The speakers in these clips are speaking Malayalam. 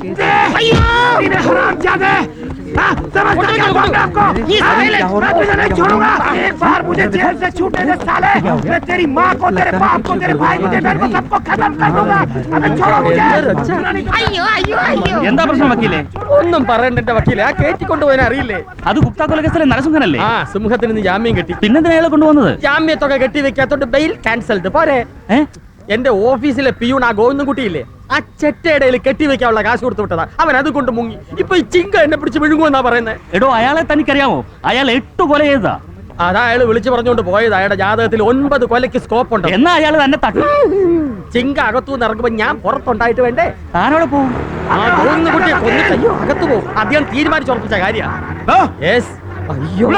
एक बार मुझे जेल से छूटने दे साले, मैं तेरी माँ को, तेरे बाप को, तेरे भाई को, तेरे को सबको खत्म कर दूंगा। अबे छोड़ो मुझे। अയ്യോ അയ്യോ അയ്യോ. എന്താ പ്രശ്നം വക്കീലേ? ഒന്നും പറയണ്ട വക്കീലേ, ആ കേറ്റിക്കൊണ്ടുപോകാൻ അറിയില്ലേ? അത് ഗുപ്ത കൊലക്കേസിലെ നരസിംഹനല്ലേ? ആ, സിംഹത്തിന് ജാമ്യം കിട്ടി. പിന്നെന്തിനാ അയാളെ കൊണ്ടുവന്നത്? ജാമ്യത്തൊക്കെ കെട്ടി വെക്കാത്തോണ്ട് ബെയിൽ ക്യാൻസൽഡ് പോരെ. എന്റെ ഓഫീസിലെ പിയൂൺ ആ ഗോവിന്ദൻകുട്ടിയില്ലേ, ആ ചെറ്റയിടയിൽ കെട്ടിവെക്കാനുള്ള കാശ് കൊടുത്തു വിട്ടതാ. അവൻ അത് കൊണ്ട് മുങ്ങി. ഇപ്പൊ ഈ ചിങ്ക എന്നെ പിടിച്ച് വിഴുങ്ങുമെന്നാ പറയുന്നത്. എടോ, അയാളെ തനിക്കറിയാമോ? അയാൾ 8 കൊല ചെയ്താ. അതാ അയാൾ വിളിച്ചു പറഞ്ഞുകൊണ്ട് പോയത്. അയാളുടെ ജാതകത്തിൽ 9 കൊലയ്ക്ക് സ്കോപ്പ് ഉണ്ട്. എന്നാ അയാൾ തന്നെ തട്ടി. ചിങ്ക അകത്തുനിന്ന് ഇറങ്ങുമ്പോ ഞാൻ പുറത്തുണ്ടായിട്ട് വേണ്ടേ? താനോടെ പോകും. ആ ഗോവിന്ദൻകുട്ടിയെ കൊന്നിട്ട് അയ്യോ അകത്ത് പോകും. അദ്ദേഹം തീരുമാനിച്ചുറപ്പിച്ച കാര്യമാണ്. അയ്യോ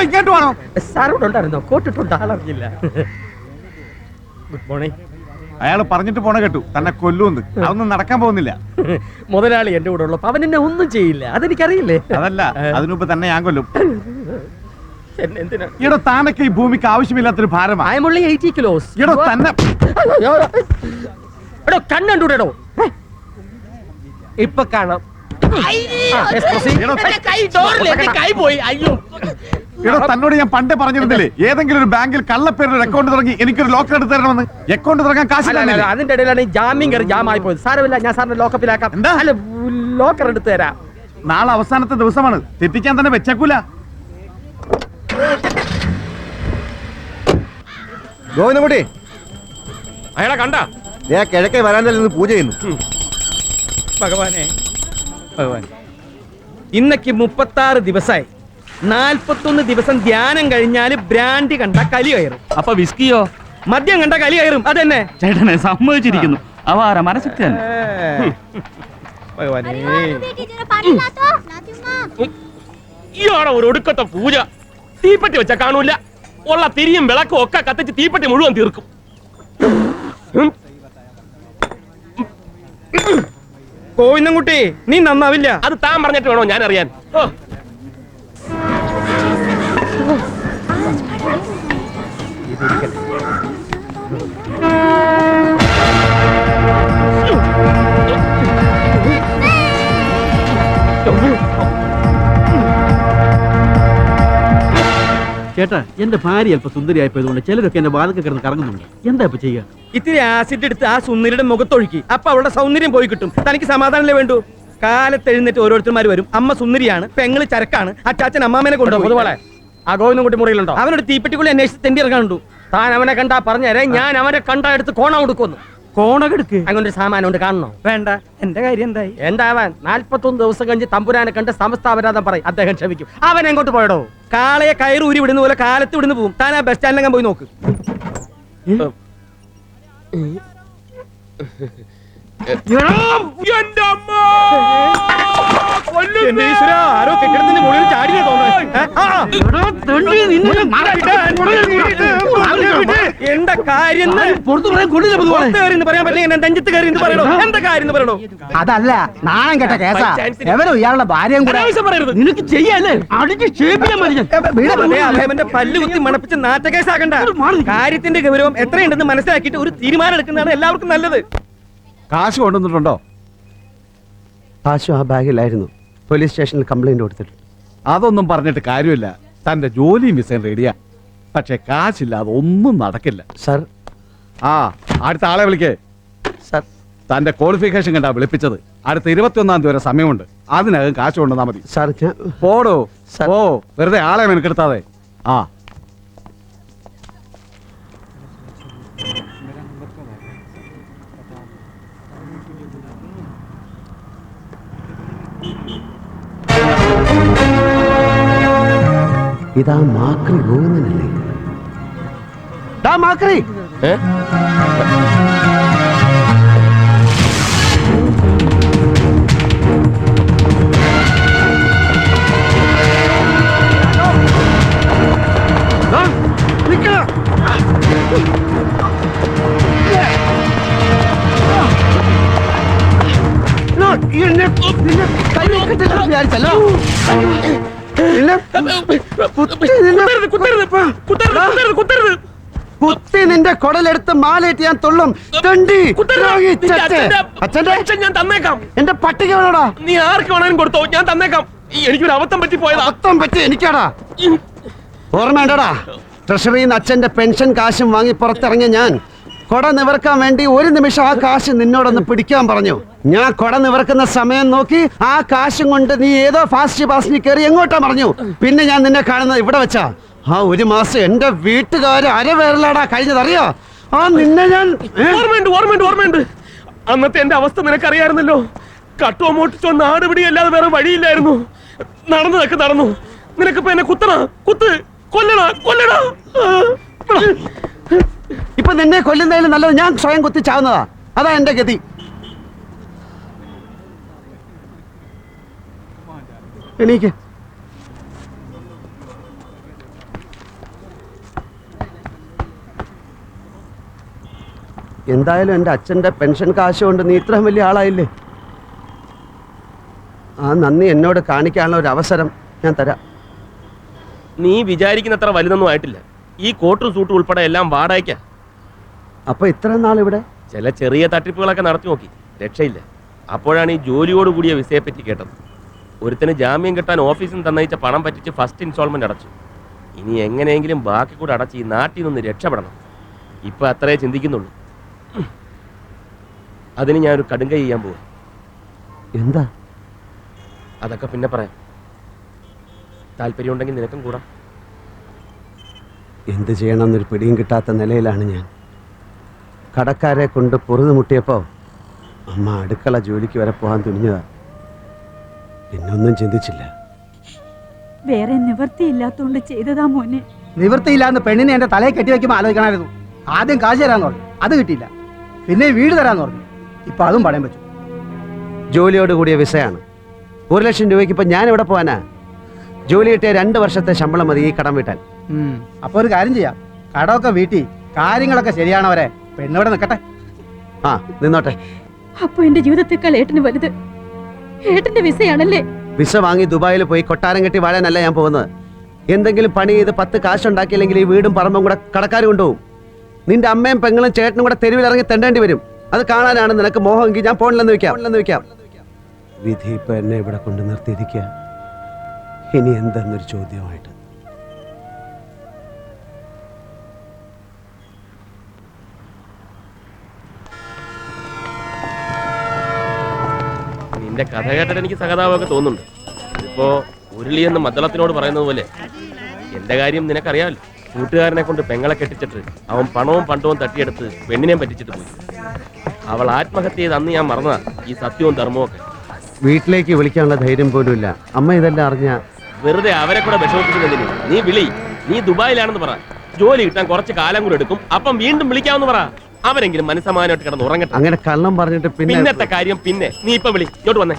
ഇങ്ങോട്ട് വേണോ? സാറോട് ഉണ്ടായിരുന്നോ? കോട്ടിട്ടുണ്ട്, ആളറിഞ്ഞില്ല. Good morning. അയാൾ പറഞ്ഞിട്ട് പോണ കേട്ടു, തന്നെ കൊല്ലുമെന്ന്. അതൊന്നും നടക്കാൻ പോകുന്നില്ല. മുതലാളി എന്റെ കൂടെ ഉള്ളപ്പോ അവൻ എന്നെ ഒന്നും ചെയ്യില്ല, അതെനിക്കറിയില്ലേ. അതല്ല, അതിനുമ്പ് തന്നെ ഞാൻ കൊല്ലും. ഇവിടെ താനൊക്കെ ഈ ഭൂമിക്ക് ആവശ്യമില്ലാത്തൊരു ഭാരമാണ്. I am only 80 kilos. ഇവിടെ തന്നെ കണ്ണൂടെടോ ഇപ്പൊ കാണാം. തന്നോട് ഞാൻ പണ്ടേ പറഞ്ഞിരുന്നില്ലേ, ഏതെങ്കിലും ഒരു ബാങ്കിൽ കള്ളപ്പേരുടെ അക്കൗണ്ട് തുടങ്ങി എനിക്കൊരു ലോക്കർ എടുത്ത് തരണമെന്ന്. അക്കൗണ്ട് തുടങ്ങാൻ കാശില്ല. അതിന്റെ ഇടയിലാണ് ജാമ്യം കയറി ജാമായി പോയത്. സാരമില്ല, ഞാൻ സാറിന് ലോക്കപ്പിലാക്കാം. അല്ല, ലോക്കർ എടുത്ത് തരാം. നാളെ അവസാനത്തെ ദിവസമാണ്, തെറ്റിക്കാൻ തന്നെ വെച്ചേക്കൂല. ഗോവിന്ദൻകുട്ടി, അയാളെ കണ്ട കിഴക്കേ വരാന്തയിൽ നിന്ന് പൂജ ചെയ്യുന്നു. ഭഗവാനെ, ഭഗവാൻ, ഇന്നക്ക് 36 ദിവസമായി. 41 ദിവസം ധ്യാനം കഴിഞ്ഞാല് ബ്രാൻഡി കണ്ട കലി കയറും. അപ്പൊ വിസ്കിയോ? മദ്യം കണ്ട കലി കയറും. അതെന്നെ ചേട്ടനെ സമ്മതിച്ചിരിക്കുന്നു. അവാര മനഃശക്തി തന്നെ. ഭഗവാനെ, ഇയാളെ ഒരു ഒടുക്കത്തെ പൂജ. തീപ്പെട്ടി വെച്ച കാണൂല. ഉള്ള തിരിയും വിളക്കും ഒക്കെ കത്തിച്ച് തീപ്പെട്ടി മുഴുവൻ തീർക്കും. ഗോവിന്ദൻകുട്ടി, നീ നന്നാവില്ല. അത് താൻ പറഞ്ഞിട്ട് വേണോ ഞാൻ അറിയാൻ? ചേട്ടാ, എന്റെ ഭാര്യ അല്പം സുന്ദരിയായപ്പോയതുകൊണ്ട് ചിലരൊക്കെ എന്റെ വാതൊക്കെ കിടന്ന് കറങ്ങുന്നുണ്ട്. എന്താ ഇപ്പൊ ചെയ്യുക? ഇത്തിരി ആസിഡ് എടുത്ത് ആ സുന്ദരിയുടെ മുഖത്തൊഴുക്കി. അപ്പൊ അവളുടെ സൗന്ദര്യം പോയി കിട്ടും. തനിക്ക് സമാധാനമല്ലേ വേണ്ടു? കാലത്ത് എഴുന്നേറ്റ് ഓരോരുത്തർമാർ വരും. അമ്മ സുന്ദരിയാണ്, പെങ്ങള് ചരക്കാണ്, അച്ചാച്ചൻ അമ്മാമനെ കൊണ്ടുപോകും. ആ ഗോവിന്ദൻകുട്ടി മുറിയിലുണ്ടോ? അവനൊരു തീപ്പെട്ടിക്കുള്ളി അന്വേഷിച്ച് തെണ്ടി ഇറങ്ങാനുണ്ടു. താൻ അവനെ കണ്ടാ പറഞ്ഞേരെ, ഞാൻ അവനെ കണ്ടാ എടുത്ത് കോണ കൊടുക്കുന്നു. കോണകെടുക്ക് അങ്ങനെ ഒരു സാമാനം ഉണ്ട്, കാണണോ? വേണ്ട. എന്റെ കാര്യം എന്തായി? എന്താവാൻ? 41 ദിവസം കഴിഞ്ഞ് തമ്പുരാനെ കണ്ട് സമസ്ത അപരാധം പറയും. അദ്ദേഹം ക്ഷമിക്കും. അവൻ എങ്ങോട്ട് പോയടോ? കാളയെ കയറ് ഊരി വിടുന്ന പോലെ കാലത്ത് വിടുന്ന് പോകും. താൻ ആ ബസ് സ്റ്റാൻഡിലെങ്ങാൻ പോയി നോക്ക്. ആരോ കെട്ടിടത്തിന്റെ മുകളിൽ ചാടിയ എന്താ കാര്യം പറയാൻ പറ്റില്ല. നെഞ്ചത്ത് കയറി എന്ന് പറയണോ? എന്താ കാര്യം എന്ന് പറയണോ? അതല്ല, നാണം കേട്ട കേസാ. എവരോ ഇയാളുടെ ഭാര്യയും കൂടെ പറയരുത്. നിനക്ക് ചെയ്യാല്ലേ? അടിച്ച് അവന്റെ പല്ല് കുത്തി മണപ്പിച്ച് നാറ്റ കേസാക്കണ്ട. കാര്യത്തിന്റെ ഗൗരവം എത്രയുണ്ടെന്ന് മനസ്സിലാക്കിയിട്ട് ഒരു തീരുമാനം എടുക്കുന്നതാണ് എല്ലാവർക്കും നല്ലത്. കാശ് കൊണ്ടുവന്നിട്ടുണ്ടോ? കാശു ആ ബാഗിലായിരുന്നു. പോലീസ് സ്റ്റേഷനിൽ കംപ്ലൈന്റ് കൊടുത്തിട്ടുണ്ട്. അതൊന്നും പറഞ്ഞിട്ട് കാര്യമില്ല. തന്റെ ജോലിയും വിസയും റെഡിയാ. പക്ഷെ കാശില്ലാതെ ഒന്നും നടക്കില്ല. സർ, അടുത്ത ആളെ വിളിക്കേ. സർ, തന്റെ ക്വാളിഫിക്കേഷൻ കണ്ടാ വിളിപ്പിച്ചത്. അടുത്ത 21-ാം തീയതി വരെ സമയമുണ്ട്. അതിനകം കാശ് കൊണ്ടുവന്നാ മതി. സാർ, പോടോ. ഓ, വെറുതെ ആളെ മെനക്കെടുത്താതെ. ഇതാ മാക്രി ഗോവിന്ദനല്ലേ? മാക്രി, വിചാരിച്ചല്ലോ. കുത്തി നിന്റെ കുടലെടുത്ത് മാലയിട്ട് ഞാൻ തുള്ളും. ഞാൻ തന്നേക്കാം. എന്റെ പട്ടിക വേണോടാ. നീ ആർക്ക് വേണേലും കൊടുത്തോ, ഞാൻ തന്നേക്കാം. എനിക്കൊരു അബദ്ധം പറ്റി പോയതാ. അബദ്ധം പറ്റി എനിക്കാടാ. ഓർമ്മയുണ്ടടാ, ട്രഷറിയിൽ നിന്ന് അച്ഛന്റെ പെൻഷൻ കാശും വാങ്ങി പുറത്തിറങ്ങിയ ഞാൻ കൊട നിവർക്കാൻ വേണ്ടി ഒരു നിമിഷം ആ കാശ് നിന്നോടൊന്ന് പിടിക്കാൻ പറഞ്ഞു. ഞാൻ കൊട നിവർക്കുന്ന സമയം നോക്കി ആ കാശും കൊണ്ട് നീ ഏതോ ഫാസ്റ്റ് പാസിന് കയറി എങ്ങോട്ടാ പറഞ്ഞു. പിന്നെ ഞാൻ നിന്നെ കാണുന്നത് ഇവിടെ വെച്ചാ. ആ ഒരു മാസം എന്റെ വീട്ടുകാര് അരവേറലാടാ കഴിഞ്ഞതറിയോ. ആ നിന്നെ ഞാൻ ഓർമ്മയുണ്ട്. അന്നത്തെ എന്റെ അവസ്ഥ നിനക്കറിയായിരുന്നല്ലോ. കട്ടോ മോട്ടിച്ചോ നാട് പിടിയല്ലാതെ വേറെ വഴിയില്ലായിരുന്നു. നടന്നതൊക്കെ നടന്നു. നിനക്കിപ്പോ എന്നെ കൊല്ലടാ. ഇപ്പൊ നിന്നെ കൊല്ലുന്നതിൽ നല്ലത് ഞാൻ സ്വയം കുത്തിച്ചാവുന്നതാ. അതാ എന്റെ ഗതി. എണീക്ക്. എന്തായാലും എൻ്റെ അച്ഛൻ്റെ പെൻഷൻ കാശ് കൊണ്ട് നീ ഇത്രയും വലിയ ആളായില്ലേ. ആ നന്ദി എന്നോട് കാണിക്കാനുള്ള ഒരു അവസരം ഞാൻ തരാം. നീ വിചാരിക്കുന്നത്ര വലുതൊന്നും ആയിട്ടില്ല. ഈ കോട്ടും സൂട്ടും ഉൾപ്പെടെ എല്ലാം വാടകയ്ക്കാ. അപ്പൊ ഇത്രയും നാൾ ഇവിടെ ചില ചെറിയ തട്ടിപ്പുകളൊക്കെ നടത്തി നോക്കി, രക്ഷയില്ല. അപ്പോഴാണ് ഈ ജോലിയോട് കൂടിയ വിസയെ പറ്റി കേട്ടത്. ഒരുത്തിന് ജാമ്യം കിട്ടാൻ ഓഫീസിൽ നിന്ന് തന്നയിച്ച പണം പറ്റിച്ച് ഫസ്റ്റ് ഇൻസ്റ്റാൾമെന്റ് അടച്ചു. ഇനി എങ്ങനെയെങ്കിലും ബാക്കി കൂടെ അടച്ച് ഈ നാട്ടിൽ നിന്ന് രക്ഷപ്പെടണം. ഇപ്പൊ അത്രേ ചിന്തിക്കുന്നുള്ളൂ. അതിന് ഞാനൊരു കടുങ്കൈ ചെയ്യാൻ പോവാ. എന്താ? അതൊക്കെ പിന്നെ പറയാം. താല്പര്യമുണ്ടെങ്കിൽ നിനക്കും കൂടാ. എന്ത് ചെയ്യണമെന്നൊരു പിടിയും കിട്ടാത്ത നിലയിലാണ് ഞാൻ. കടക്കാരെ കൊണ്ട് പൊറുതുമുട്ടിയപ്പോൾ അമ്മ അടുക്കള ജോലിക്ക് വരെ പോകാൻ തുനിഞ്ഞതാ. പിന്നൊന്നും ചിന്തിച്ചില്ല. വേറെ നിവൃത്തിയില്ലാത്തോണ്ട് ചെയ്തതാ മോനെ. നിവൃത്തിയില്ലാന്ന് പെണ്ണിനെ എന്റെ തലയെ കെട്ടി വെക്കുമ്പോൾ ആലോചിക്കണമായിരുന്നു. ആദ്യം കാശ് തരാന്ന് പറഞ്ഞു, അത് കിട്ടിയില്ല. പിന്നെ വീട് തരാന്ന് പറഞ്ഞു, ഇപ്പൊ അതും പണയം വെച്ചു. ജോലിയോട് കൂടിയ വിസയാണ്. 1,00,000 രൂപയ്ക്ക് ഇപ്പൊ ഞാൻ എവിടെ പോവാനാ? ജോലി കിട്ടിയ 2 വർഷത്തെ ശമ്പളം മതി ഈ കടം വീട്ടാൻ. അപ്പൊ ഒരു കാര്യം ചെയ്യാം, കടമൊക്കെ വീട്ടി കാര്യങ്ങളൊക്കെ ശരിയാണവരെ പെണ്ണിവിടെ നിൽക്കട്ടെ. ആ നിന്നോട്ടെ. അപ്പൊ എന്റെ ജീവിതത്തെക്കാൾ ഏട്ടന് വലുത് ഏട്ടന്റെ വിസയാണല്ലേ? വിസ വാങ്ങി ദുബായിൽ പോയി കൊട്ടാരം കെട്ടി വാഴാനല്ല ഞാൻ പോകുന്നത്. എന്തെങ്കിലും പണി ചെയ്ത് 10 കാശുണ്ടാക്കിയില്ലെങ്കിൽ ഈ വീടും പറമ്പും കൂടെ കടക്കാർ കൊണ്ടുപോകും. നിന്റെ അമ്മയും പെങ്ങളും ചേട്ടനും കൂടെ തെരുവിലിറങ്ങി തെണ്ടേണ്ടി വരും. അത് കാണാനാണ് നിനക്ക് മോഹമെങ്കിൽ ഞാൻ പോണില്ലെന്ന് വെക്കാം. വിധി ഇപ്പൊ എന്നെ ഇവിടെ കൊണ്ട് നിർത്തിയിരിക്കുക. ഇനി എന്തെന്നൊരു ചോദ്യമായിട്ട്. നിന്റെ കഥ കേട്ടിട്ട് എനിക്ക് സഹതാപമൊക്കെ തോന്നുന്നുണ്ട്. ഇതിപ്പോ ഉരുളിയെന്ന് മദ്ദളത്തിനോട് പറയുന്നത് പോലെ എന്റെ കാര്യം നിനക്കറിയാമല്ലോ. കൂട്ടുകാരനെ കൊണ്ട് പെങ്ങളെ കെട്ടിച്ചിട്ട് അവൻ പണവും പണ്ടവും തട്ടിയെടുത്ത് പെണ്ണിനെയും പറ്റിച്ചിട്ട് പോയി. അവൾ ആത്മഹത്യ ചെയ്ത് അന്ന് ഞാൻ മറന്നതാ ഈ സത്യവും ധർമ്മവും ഒക്കെ. വീട്ടിലേക്ക് വിളിക്കാനുള്ള ധൈര്യം പോലും ഇല്ല. അമ്മ ഇതെല്ലാം അറിഞ്ഞ വെറുതെ അവരെ കൂടെ വിഷമിപ്പിക്കുന്നതിന് നീ വിളി. നീ ദുബായിലാണെന്ന് പറ. ജോലി കിട്ടാൻ കുറച്ച് കാലം കൂടെ എടുക്കും, അപ്പം വീണ്ടും വിളിക്കാമെന്ന് പറ. അവരെങ്കിലും മനസ്സമാനമായിട്ട് കിടന്ന് ഉറങ്ങട്ടെ. അങ്ങനെ കള്ളം പറഞ്ഞിട്ട് പിന്നത്തെ കാര്യം പിന്നെ. നീ ഇപ്പൊ വിളി, ഇങ്ങോട്ട് വന്നേ.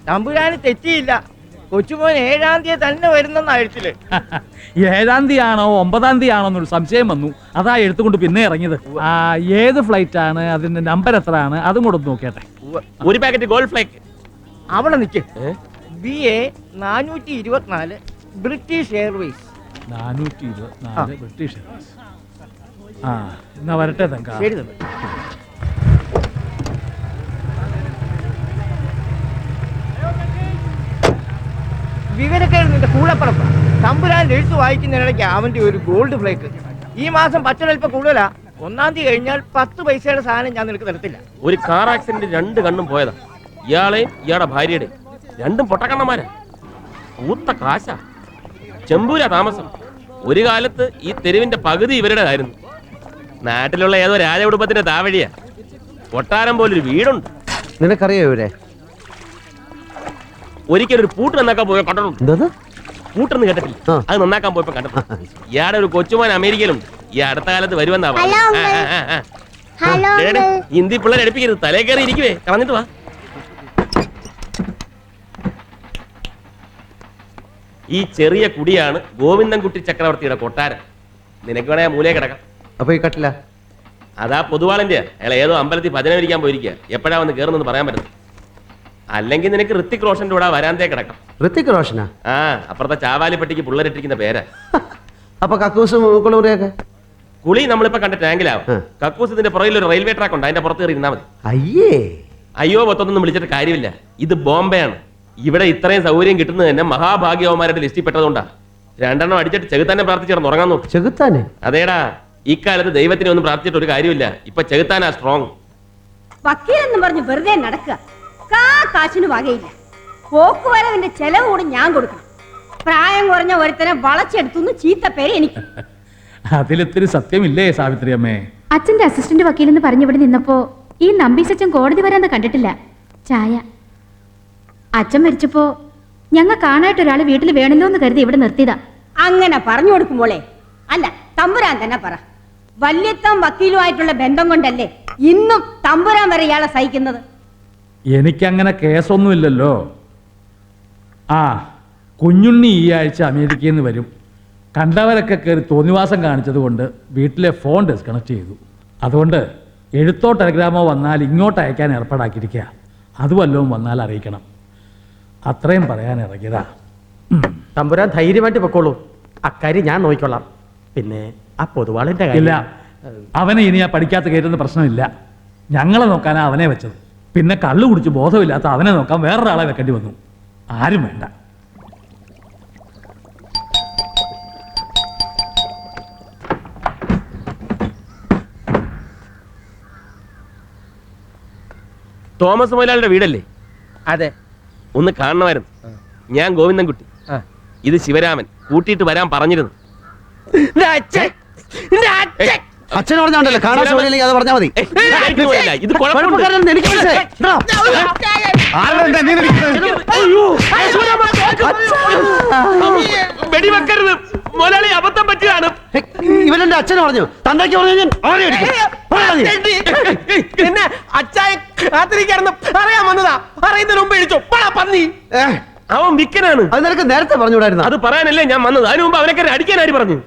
തമ്പുരാന് തെറ്റിയില്ല. കൊച്ചുമോൻ 7-ാം തീയതി തന്നെ വരുന്നെന്നാ എഴുത്തില്. 7-ാം തീയതി ആണോ 9-ാം തീയതി ആണോ എന്നൊരു സംശയം വന്നു. അതാ എടുത്തുകൊണ്ട് പിന്നെ ഇറങ്ങിയത്. ഏത് ഫ്ലൈറ്റ് ആണ്, അതിന്റെ നമ്പർ എത്ര ആണ്, അതും കൂടെ നോക്കിയാട്ടെ. ഒരു പാക്കറ്റ് ഗോൾഡ് ഫ്ലേക്ക്. അവിടെ നിൽക്ക്. BA 424 British Airways. 424 British Airways. ആ എന്നാ വരട്ടെ തങ്ക. ശരി തന്നെ. വിവരക്കേട് നിന്റെ കൂടപ്പറപ്പ്. തമ്പുരാൻ എഴുത്ത് വായിക്കുന്നതിനിടയ്ക്ക് അവന്റെ ഒരു ഗോൾഡ് ഫ്ലേക്ക്. ഈ മാസം പച്ചടൽപ്പം കൂടുതലാ. 1-ാം തീയതി കഴിഞ്ഞാൽ 10 പൈസയുടെ സാധനം ഞാൻ നിനക്ക് തരത്തില്ല. ഒരു കാർ ആക്സിഡന്റ് 2 കണ്ണും പോയതാ. ഇയാളെയും ഇയാളുടെ ഭാര്യയുടെ രണ്ടും പൊട്ടക്കണ്ണന്മാരാ. ഊത്ത കാശാ. ചെമ്പൂരാ താമസം. ഒരു കാലത്ത് ഈ തെരുവിന്റെ പകുതി ഇവരുടേതായിരുന്നു. നാട്ടിലുള്ള ഏതോ രാജകുടുംബത്തിന്റെ താവഴിയാ. കൊട്ടാരം പോലൊരു വീടുണ്ട്. നിനക്കറിയോ ഇവരെ? ഒരിക്കലൊരു പൂട്ട് നന്നാക്കാൻ പോയ കണ്ടിട്ടുണ്ട്. പൂട്ടെന്ന് കേട്ടിട്ടില്ല? അത് നന്നാക്കാൻ പോയപ്പോ കണ്ടിട്ടുണ്ട്. ഇയാടെ ഒരു കൊച്ചുമാൻ അമേരിക്കയിലുണ്ട്. ഈ അടുത്ത കാലത്ത് വരുമെന്നാ ഹിന്ദി പിള്ളേർ എടുപ്പിക്കരുത്. തലേ കയറി ഇരിക്കുവേ. കളഞ്ഞിട്ട് വാ. ഈ ചെറിയ കുടിയാണ് ഗോവിന്ദൻകുട്ടി ചക്രവർത്തിയുടെ കൊട്ടാരം. നിനക്ക് വേണേ മൂലയെ കിടക്കാം. അപ്പൊ ഈ കട്ടില്ല? അതാ പൊതുവാളന്റെ. അയാൾ ഏതോ അമ്പലത്തിൽ ഭജന ഇരിക്കാൻ പോയിരിക്കുക. എപ്പോഴാ വന്ന് കയറുന്നെന്ന് പറയാൻ പറ്റും. അല്ലെങ്കിൽ നിനക്ക് ഋത്തിക് റോഷന്റെ കൂടെ വരാന്തേ കിടക്കാം. ഋത്തിക് റോഷനാ? ആ, അപ്പുറത്തെ ചാവാലിപ്പട്ടിക്ക് പിള്ളേരിട്ടിരിക്കുന്ന പേരാ. അപ്പൊ കക്കൂസും കുളിമുറിയൊക്കെ? കുളി നമ്മളിപ്പോ കണ്ട ടാങ്കിലാവും. കക്കൂസ് ഇതിന്റെ പുറകിൽ ഒരു റെയിൽവേ ട്രാക്ക് ഉണ്ട്, അതിന്റെ പുറത്ത് കയറി ഇരുന്നാ മതി. അയ്യേ, അയ്യോ മൊത്തമൊന്നും വിളിച്ചിട്ട് കാര്യമില്ല. ഇത് ബോംബെയാണ്. ഇവിടെ ഇത്രയും സൗകര്യം കിട്ടുന്നത് തന്നെ മഹാഭാഗ്യവന്മാരുടെ ലിസ്റ്റിൽ പെട്ടതുകൊണ്ടാ. 2 എണ്ണം അടിച്ചിട്ട് ചെകുത്താനെ പ്രാർത്ഥിച്ചിടന്ന് ഉറങ്ങാൻ നോക്കും. ചെകുത്താനെ? അതേടാ, ഇക്കാലത്ത് ദൈവത്തിനെ ഒന്നും പ്രാർത്ഥിച്ചിട്ട് ഒരു കാര്യമില്ല. ഇപ്പൊ ചെകുത്താനാ സ്ട്രോങ്. വക്കീലെന്ന് പറഞ്ഞ് വെറുതെ നടക്കുക. കാശിന് വകയില്ല. പോക്കുവരവിന്റെ ചെലവ് കൂടി ഞാൻ കൊടുക്കണം. പ്രായം കുറഞ്ഞ ഒരുത്തനെ വളച്ചെടുത്തുന്ന് ചീത്ത പേര് എനിക്ക്. അതിലിത്തിരി സത്യമില്ലേ സാവിത്രി അമ്മേ? അച്ഛന്റെ അസിസ്റ്റന്റ് വക്കീലെന്ന് പറഞ്ഞിവിടെ നിന്നപ്പോ ഈ നമ്പീശച്ചൻ കോടതി വരാന്ന് കണ്ടിട്ടില്ല. ചായ അച്ഛൻ മരിച്ചപ്പോ ഞങ്ങ കാണായിട്ട് ഒരാൾ വീട്ടിൽ വേണല്ലോ എന്ന് കരുതി ഇവിടെ നിർത്തിയതാ. അങ്ങനെ പറഞ്ഞു കൊടുക്കുമ്പോളെ അല്ല, തമ്പുരാൻ തന്നെ പറ. വല്യത്താൻ വക്കീലുമായിട്ടുള്ള ബന്ധം കൊണ്ടല്ലേ ഇന്നും തമ്പുരാൻ വരെ ഇയാളെ സഹിക്കുന്നത്. എനിക്കങ്ങനെ കേസൊന്നുമില്ലല്ലോ. ആ, കുഞ്ഞുണ്ണി ഈ ആഴ്ച അമേരിക്കയിൽ നിന്ന് വരും. കണ്ടവരൊക്കെ കയറി തോന്നിവാസം കാണിച്ചത് കൊണ്ട് വീട്ടിലെ ഫോൺ ഡിസ്കണക്ട് ചെയ്തു. അതുകൊണ്ട് എഴുത്തോ ടെലഗ്രാമോ വന്നാൽ ഇങ്ങോട്ട് അയക്കാൻ ഏർപ്പാടാക്കിയിരിക്കുക. അത് വല്ലതും വന്നാൽ അറിയിക്കണം. അത്രയും പറയാൻ ഇറങ്ങിയതാ. തമ്പുരാൻ ധൈര്യമായിട്ട് പൊക്കോളൂ. അക്കാര്യം ഞാൻ നോക്കിക്കൊള്ളാം. പിന്നെ ആ പൊതുവാളിന്റെ ഇല്ല, അവനെ ഇനി ആ പഠിക്കാത്ത കയറ്റുന്ന പ്രശ്നമില്ല. ഞങ്ങളെ നോക്കാനാ അവനെ വെച്ചത്. പിന്നെ കള്ളു കുടിച്ച് ബോധമില്ലാത്ത അവനെ നോക്കാൻ വേറൊരാളെ വെക്കേണ്ടി വന്നു. ആരും വേണ്ട. തോമസ് മുതലാളിയുടെ വീടല്ലേ? അതെ. ഒന്ന് കാണണമായിരുന്നു. ഞാൻ ഗോവിന്ദൻകുട്ടി, ഇത് ശിവരാമൻ. കൂട്ടിയിട്ട് വരാൻ പറഞ്ഞിരുന്നു. അച്ഛൻ പറഞ്ഞോണ്ടല്ലോ കാണാൻ സൗകര്യമില്ലെങ്കിൽ അത് പറഞ്ഞാ മതി. ഇത് കുഴപ്പമുണ്ട്. കുഴപ്പക്കാരനെന്ന് എനിക്ക് മനസ്സിലായി. എടാ. ആരെന്താ നീ ഇരിക്കുന്നത്? വെടിവെക്കരുത് മുതലാളി, അബദ്ധം പറ്റിയാണ്. ഇവനെന്റെ അച്ഛനെ പറഞ്ഞു, തന്തയ്ക്ക് പറഞ്ഞു ഞാൻ ആരെ അടിക്കും. പിന്നെ അച്ചായ കാത്തിരിക്കാണെന്ന് അറിയാൻ വന്നതാ. അറിയുന്നതിന് മുമ്പ് ഇടിച്ചോ പന്നി. അവൻ വിക്കനാണ്. അത് നിനക്ക് നേരത്തെ പറഞ്ഞുകൂടായിരുന്നു. അത് പറയാനല്ലേ ഞാൻ വന്നത്. അതിനു മുമ്പ് അവനൊക്കെ അടിക്കാൻ ആര് പറഞ്ഞു?